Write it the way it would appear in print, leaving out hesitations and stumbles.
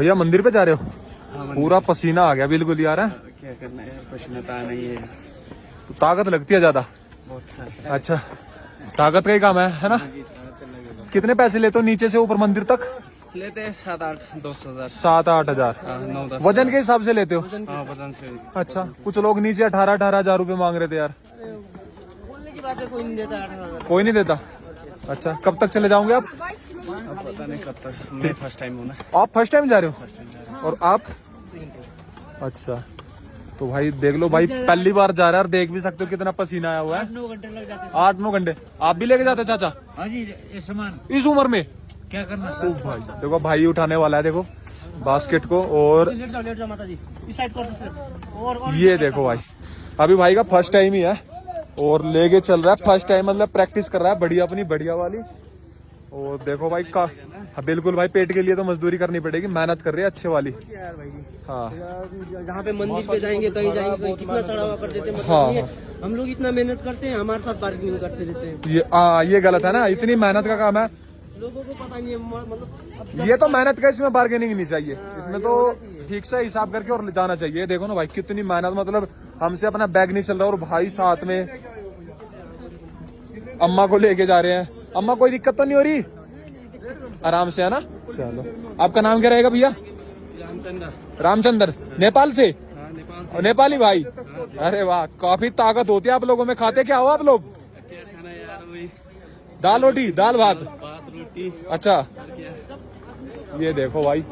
भैया मंदिर पे जा रहे हो? हाँ, पूरा पसीना आ गया बिल्कुल यार। क्या करना यार, पसीना तो आना ही है। तो ताकत लगती है ज्यादा? बहुत सारी। अच्छा, ताकत का ही काम है ना? कितने पैसे लेते हो नीचे से ऊपर मंदिर तक? लेते हैं 7-8 10,000 7-8 हजार 9-10 वजन के हिसाब से लेते हो? हाँ, वजन से। अच्छा, कुछ लोग नीचे 18-18 हजार रुपए मांग रहे थे यार। बोलने की बात है, कोई नहीं देता 8,000। कोई नहीं देता? अच्छा, कब तक चले जाओगे आप? अब पता नहीं कब तक, मैं फर्स्ट टाइम हूँ ना। आप फर्स्ट टाइम जा रहे हो? फर्स्ट टाइम जा रहा और आप? अच्छा, तो भाई देख लो भाई, पहली बार जा रहा है और देख भी सकते हो कितना पसीना आया हुआ है। 8-9 घंटे लग जाते हैं। 8-9 घंटे आप भी लेके जाते हो चाचा हाँ जी, ये सामान इस उम्र में? क्या करना ओ भाई देखो, भाई उठाने वाला है देखो बास्केट को। और लेट जाओ माता जी, इस साइड को। और ये देखो भाई, अभी भाई का फर्स्ट टाइम ही है और लेके चल रहा है। फर्स्ट टाइम मतलब प्रैक्टिस कर रहा है बढ़िया, अपनी बढ़िया वाली। और देखो भाई का, हाँ, बिल्कुल भाई, पेट के लिए तो मजदूरी करनी पड़ेगी, मेहनत कर रही है अच्छे वाली। हाँ जहाँ पे मंदिर पे जाएंगे, कहीं जाएंगे, कहीं कितना सड़ा हुआ कर देते हैं, मतलब हाँ नहीं है। हम लोग इतना मेहनत करते हैं, हमारे साथ बार्गेनिंग करते रहते हैं। ये गलत है ना, इतनी मेहनत का काम है। लोगों को पता नहीं है, मतलब ये तो मेहनत का, इसमें बार्गेनिंग नहीं चाहिए, इसमें तो ठीक से हिसाब करके और जाना चाहिए। देखो ना भाई कितनी मेहनत, मतलब हमसे अपना बैग नहीं चल रहा और भाई साथ में अम्मा को लेके जा रहे हैं। अम्मा कोई दिक्कत तो नहीं हो रही? आराम से है ना? चलो, आपका नाम क्या रहेगा भैया? रामचंद्र। नेपाल से? और नेपाली भाई? अरे वाह, काफी ताकत होती है आप लोगों में। खाते क्या हो आप लोग? दाल रोटी, दाल भात? रोटी। अच्छा, ये देखो भाई।